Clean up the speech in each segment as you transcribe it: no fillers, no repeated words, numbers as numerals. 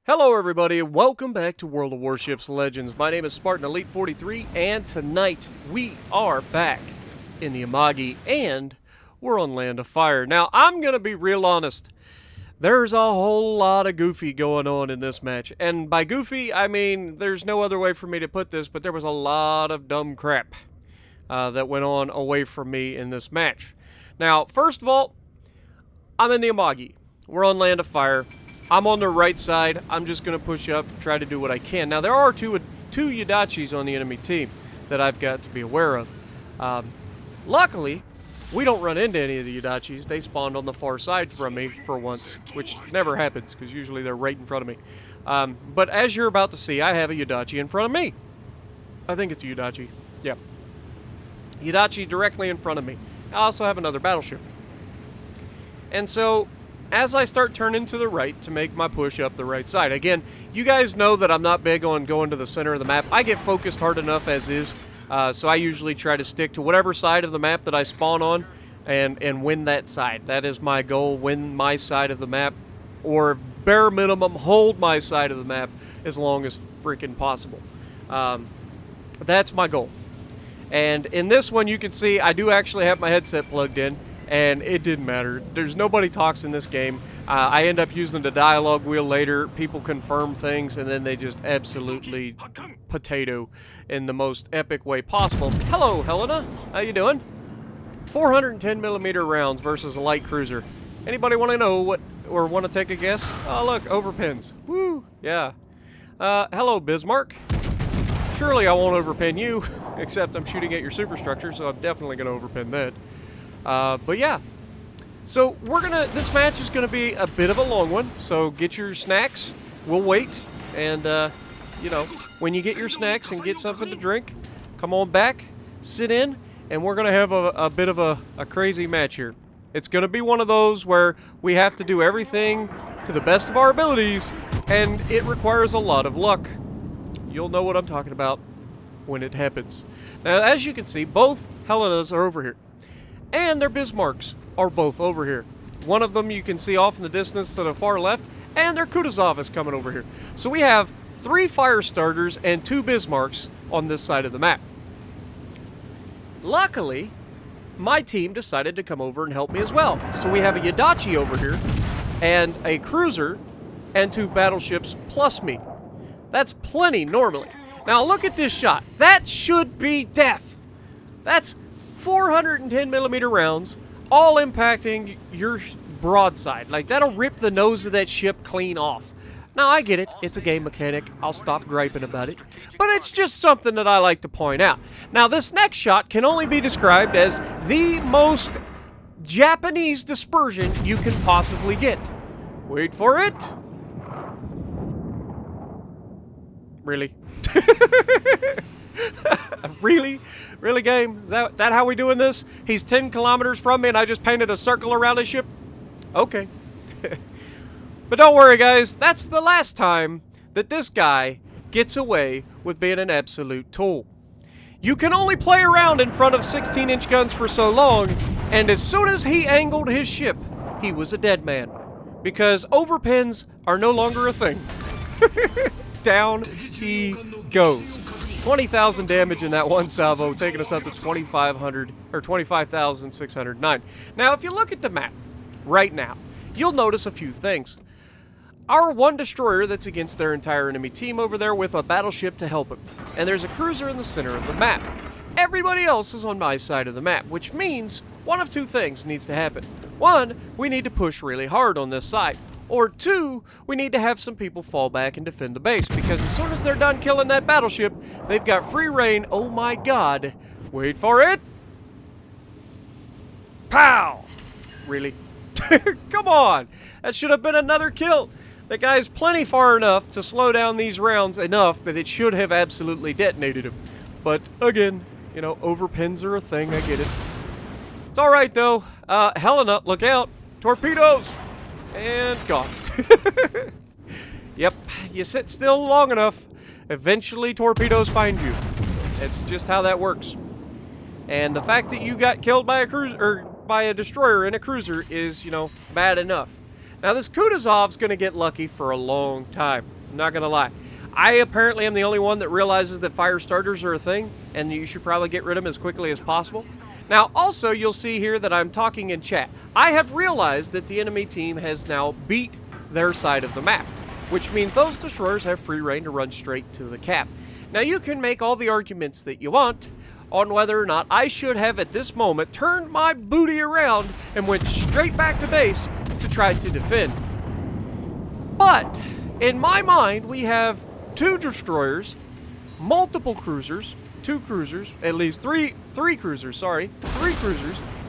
Hello everybody, and welcome back to World of Warships Legends. My name is Spartan Elite 43, and tonight we are back in the Amagi, and we're on Land of Fire. Now, I'm gonna be real honest. There's a whole lot of goofy going on in this match. And by goofy, I mean, there's no other way for me to put this, but there was a lot of dumb crap that went on away from me in this match. Now, first of all, I'm in the Amagi. We're on Land of Fire. I'm on the right side. I'm just going to push up, try to do what I can. Now, there are two Yodachis on the enemy team that I've got to be aware of. Luckily, we don't run into any of the Yodachis. They spawned on the far side from me for once, which never happens, because usually they're right in front of me. But as you're about to see, I have a Yodachi in front of me. I think it's a Yodachi. Yep. Yodachi directly in front of me. I also have another battleship. And so, as I start turning to the right to make my push up the right side. Again, you guys know that I'm not big on going to the center of the map. I get focused hard enough as is, so I usually try to stick to whatever side of the map that I spawn on and win that side. That is my goal, win my side of the map, or bare minimum, hold my side of the map as long as freaking possible. That's my goal. And in this one, you can see I do actually have my headset plugged in. And it didn't matter. There's nobody talks in this game. I end up using the dialogue wheel later. People confirm things, and then they just absolutely potato in the most epic way possible. Hello, Helena. How you doing? 410mm rounds versus a light cruiser. Anybody want to know what, or want to take a guess? Oh, look, overpins. Woo, yeah. Hello, Bismarck. Surely I won't overpin you, except I'm shooting at your superstructure, so I'm definitely going to overpin that. But yeah, so this match is gonna be a bit of a long one, so get your snacks, we'll wait, and, you know, when you get your snacks and get something to drink, come on back, sit in, and we're gonna have a bit of a crazy match here. It's gonna be one of those where we have to do everything to the best of our abilities, and it requires a lot of luck. You'll know what I'm talking about when it happens. Now, as you can see, both Helenas are over here. And their Bismarcks are both over here. One of them you can see off in the distance to the far left, and their Kutuzov is coming over here. So we have 3 fire starters and 2 Bismarcks on this side of the map. Luckily, my team decided to come over and help me as well. So we have a Yodachi over here, and a cruiser, and 2 battleships plus me. That's plenty normally. Now look at this shot. That should be death. That's 410mm rounds, all impacting your broadside. Like, that'll rip the nose of that ship clean off. Now, I get it. It's a game mechanic. I'll stop griping about it. But it's just something that I like to point out. Now, this next shot can only be described as the most Japanese dispersion you can possibly get. Wait for it. Really? Really? Really, game? Is that how we doing this? He's 10 kilometers from me and I just painted a circle around his ship? Okay. But don't worry, guys. That's the last time that this guy gets away with being an absolute tool. You can only play around in front of 16-inch guns for so long, and as soon as he angled his ship, he was a dead man. Because overpins are no longer a thing. Down he goes. 20,000 damage in that one salvo, taking us up to 2,500 or 25,609. Now, if you look at the map right now, you'll notice a few things. Our one destroyer that's against their entire enemy team over there with a battleship to help him, and there's a cruiser in the center of the map. Everybody else is on my side of the map, which means one of 2 things needs to happen. 1, we need to push really hard on this side. Or 2, we need to have some people fall back and defend the base, because as soon as they're done killing that battleship, they've got free reign. Oh my god. Wait for it. Pow! Really? Come on! That should have been another kill. That guy's plenty far enough to slow down these rounds enough that it should have absolutely detonated him. But again, you know, overpins are a thing, I get it. It's alright though. Helena, look out. Torpedoes! And gone. Yep, you sit still long enough, eventually torpedoes find you. That's just how that works. And the fact that you got killed by a cruiser, or by a destroyer in a cruiser is, you know, bad enough. Now, this Kutuzov's going to get lucky for a long time. I'm not going to lie. I apparently am the only one that realizes that fire starters are a thing, and you should probably get rid of them as quickly as possible. Now, also, you'll see here that I'm talking in chat. I have realized that the enemy team has now beat their side of the map, which means those destroyers have free reign to run straight to the cap. Now, you can make all the arguments that you want on whether or not I should have, at this moment, turned my booty around and went straight back to base to try to defend. But, in my mind, we have 2 destroyers, multiple cruisers, 2 cruisers, at least three cruisers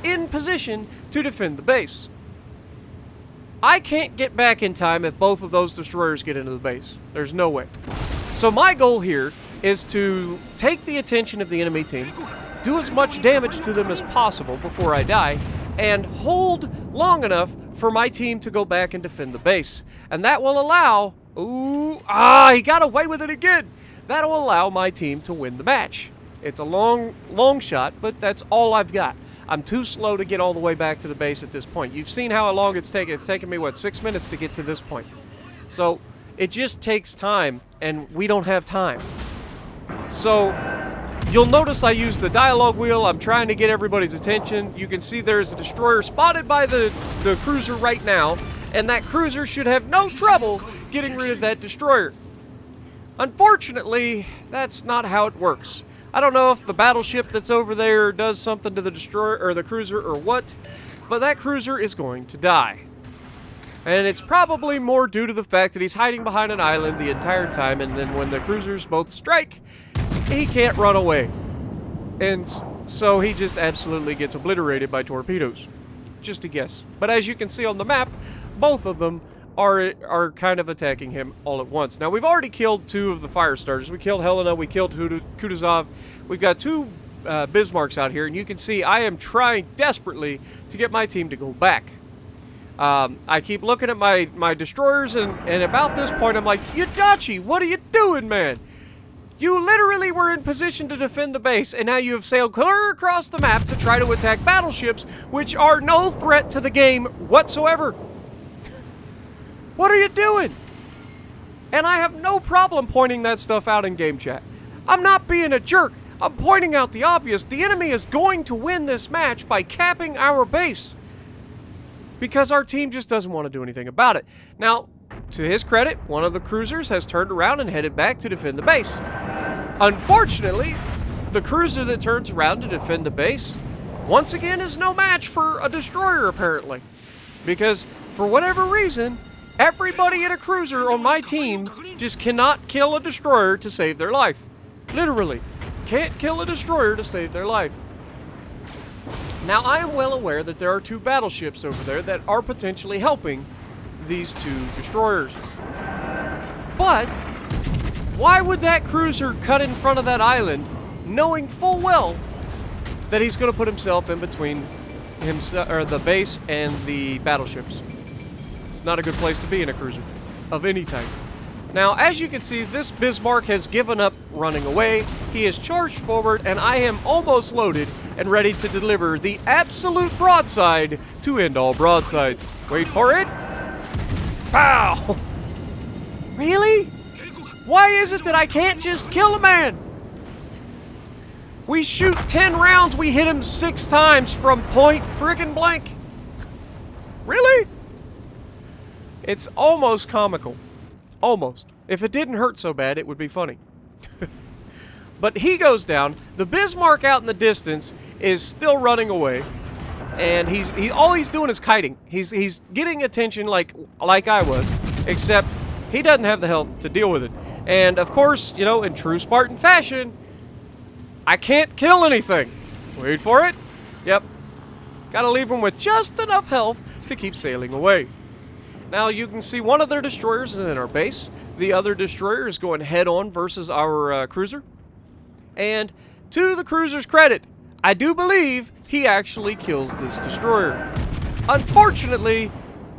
in position to defend the base. I can't get back in time if both of those destroyers get into the base. There's no way. So my goal here is to take the attention of the enemy team, do as much damage to them as possible before I die, and hold long enough for my team to go back and defend the base. And that will allow... he got away with it again! That will allow my team to win the match. It's a long shot, but that's all I've got. I'm too slow to get all the way back to the base at this point. You've seen how long it's taken. It's taken me, what, 6 minutes to get to this point. So, it just takes time, and we don't have time. So, you'll notice I use the dialogue wheel. I'm trying to get everybody's attention. You can see there's a destroyer spotted by the cruiser right now, and that cruiser should have no trouble getting rid of that destroyer. Unfortunately, that's not how it works. I don't know if the battleship that's over there does something to the destroyer or the cruiser or what, but that cruiser is going to die. And it's probably more due to the fact that he's hiding behind an island the entire time, and then when the cruisers both strike, he can't run away. And so he just absolutely gets obliterated by torpedoes. Just a guess. But as you can see on the map, both of them are kind of attacking him all at once. Now, we've already killed 2 of the fire starters. We killed Helena, we killed Kutuzov. We've got 2 Bismarcks out here, and you can see I am trying desperately to get my team to go back. I keep looking at my destroyers, and about this point, I'm like, Yudachi, what are you doing, man? You literally were in position to defend the base, and now you have sailed clear across the map to try to attack battleships, which are no threat to the game whatsoever. What are you doing? And I have no problem pointing that stuff out in game chat. I'm not being a jerk. I'm pointing out the obvious. The enemy is going to win this match by capping our base, because our team just doesn't want to do anything about it. Now, to his credit, one of the cruisers has turned around and headed back to defend the base. Unfortunately, the cruiser that turns around to defend the base, once again, is no match for a destroyer, apparently. Because, for whatever reason, everybody in a cruiser on my team just cannot kill a destroyer to save their life. Literally. Can't kill a destroyer to save their life. Now, I am well aware that there are 2 battleships over there that are potentially helping these 2 destroyers. But, why would that cruiser cut in front of that island, knowing full well that he's going to put himself in between himself, or the base and the battleships? It's not a good place to be in a cruiser of any type. Now, as you can see, this Bismarck has given up running away. He has charged forward, and I am almost loaded and ready to deliver the absolute broadside to end all broadsides. Wait for it. Pow! Really? Why is it that I can't just kill a man? We shoot 10 rounds, we hit him 6 times from point friggin' blank. Really? It's almost comical. Almost. If it didn't hurt so bad, it would be funny. But he goes down. The Bismarck out in the distance is still running away. And all he's doing is kiting. He's getting attention like I was, except he doesn't have the health to deal with it. And of course, you know, in true Spartan fashion, I can't kill anything. Wait for it. Yep. Gotta leave him with just enough health to keep sailing away. Now, you can see one of their destroyers is in our base. The other destroyer is going head-on versus our cruiser. And to the cruiser's credit, I do believe he actually kills this destroyer. Unfortunately,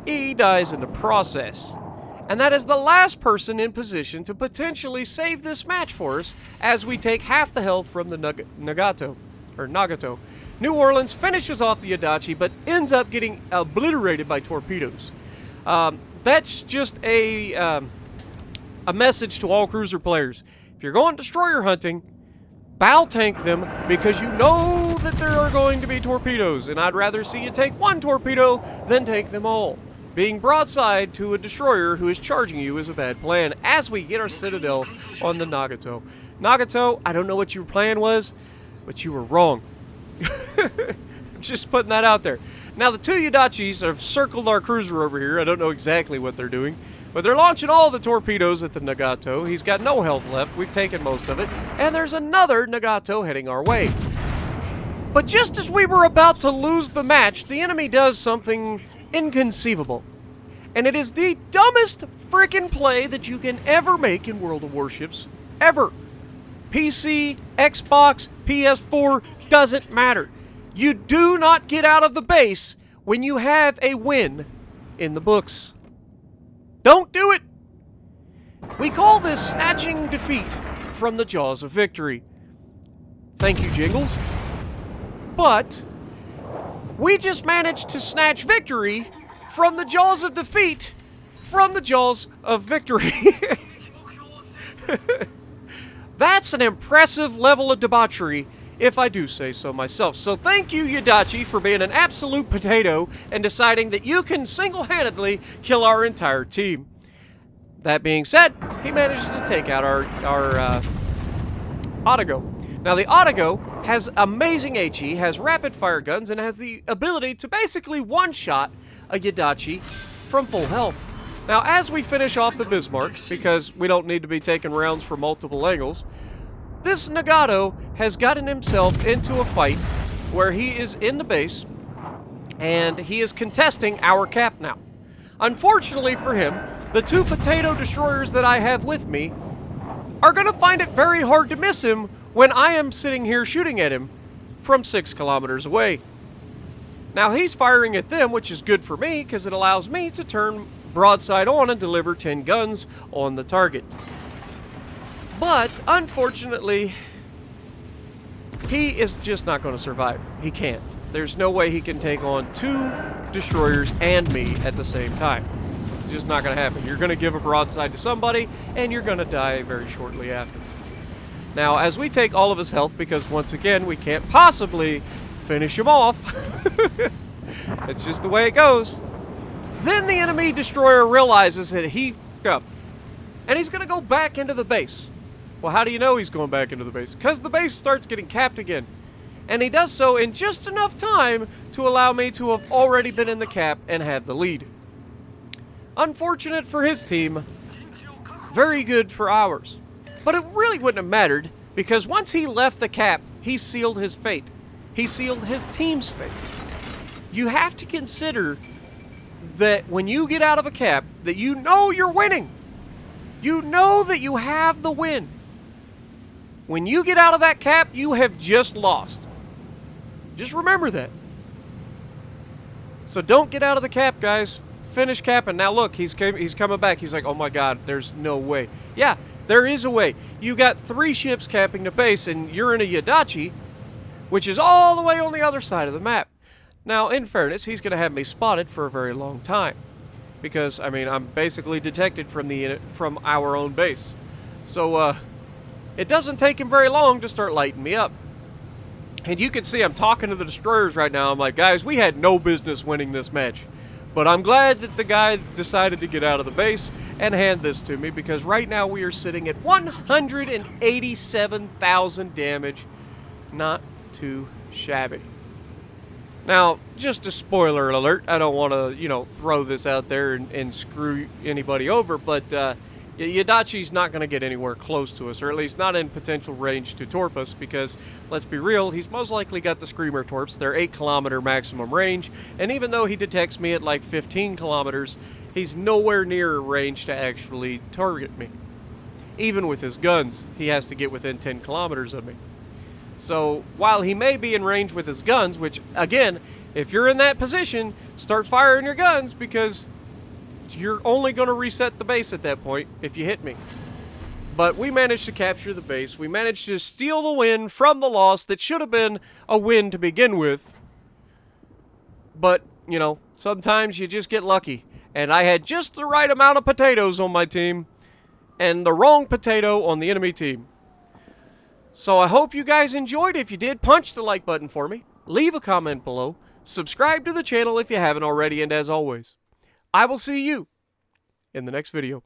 he dies in the process. And that is the last person in position to potentially save this match for us as we take half the health from the Nagato. New Orleans finishes off the Adachi, but ends up getting obliterated by torpedoes. That's just a message to all cruiser players. If you're going destroyer hunting, bow tank them because you know that there are going to be torpedoes, and I'd rather see you take one torpedo than take them all. Being broadside to a destroyer who is charging you is a bad plan as we get our citadel on the Nagato. Nagato, I don't know what your plan was, but you were wrong. Just putting that out there. Now, the two Yodachis have circled our cruiser over here. I don't know exactly what they're doing, but they're launching all the torpedoes at the Nagato. He's got no health left. We've taken most of it. And there's another Nagato heading our way. But just as we were about to lose the match, the enemy does something inconceivable. And it is the dumbest freaking play that you can ever make in World of Warships. Ever. PC, Xbox, PS4, doesn't matter. You do not get out of the base when you have a win in the books. Don't do it! We call this snatching defeat from the jaws of victory. Thank you, Jingles. But we just managed to snatch victory from the jaws of defeat from the jaws of victory. That's an impressive level of debauchery, if I do say so myself. So thank you, Yodachi, for being an absolute potato and deciding that you can single-handedly kill our entire team. That being said, he manages to take out our Autogo. Now, the Autogo has amazing HE, has rapid-fire guns, and has the ability to basically one-shot a Yodachi from full health. Now, as we finish off the Bismarck, because we don't need to be taking rounds from multiple angles, this Nagato has gotten himself into a fight where he is in the base, and he is contesting our cap now. Unfortunately for him, the two potato destroyers that I have with me are going to find it very hard to miss him when I am sitting here shooting at him from 6 kilometers away. Now, he's firing at them, which is good for me because it allows me to turn broadside on and deliver 10 guns on the target. But, unfortunately, he is just not going to survive. He can't. There's no way he can take on 2 destroyers and me at the same time. It's just not going to happen. You're going to give a broadside to somebody, and you're going to die very shortly after. Now, as we take all of his health, because once again, we can't possibly finish him off. It's just the way it goes. Then the enemy destroyer realizes that he f***ed up, and he's going to go back into the base. Well, how do you know he's going back into the base? Because the base starts getting capped again. And he does so in just enough time to allow me to have already been in the cap and have the lead. Unfortunate for his team, very good for ours. But it really wouldn't have mattered, because once he left the cap, he sealed his fate. He sealed his team's fate. You have to consider that when you get out of a cap, that you know you're winning. You know that you have the win. When you get out of that cap, you have just lost. Just remember that. So don't get out of the cap, guys. Finish capping. Now look, he's coming back. He's like, oh my god, there's no way. Yeah, there is a way. You got 3 ships capping the base, and you're in a Yodachi, which is all the way on the other side of the map. Now, in fairness, he's going to have me spotted for a very long time. Because, I mean, I'm basically detected from our own base. So, it doesn't take him very long to start lighting me up. And you can see I'm talking to the destroyers right now. I'm like, guys, we had no business winning this match. But I'm glad that the guy decided to get out of the base and hand this to me, because right now we are sitting at 187,000 damage. Not too shabby. Now, just a spoiler alert, I don't want to, throw this out there and screw anybody over, but Yodachi's not going to get anywhere close to us, or at least not in potential range to torp us, because, let's be real, he's most likely got the Screamer torps. They're 8-kilometer maximum range, and even though he detects me at like 15 kilometers, he's nowhere near range to actually target me. Even with his guns, he has to get within 10 kilometers of me. So, while he may be in range with his guns, which, again, if you're in that position, start firing your guns, because you're only going to reset the base at that point if you hit me. But we managed to capture the base. We managed to steal the win from the loss that should have been a win to begin with. But, sometimes you just get lucky. and I had just the right amount of potatoes on my team and the wrong potato on the enemy team. So I hope you guys enjoyed. If you did, punch the like button for me, leave a comment below, subscribe to the channel if you haven't already, and as always, I will see you in the next video.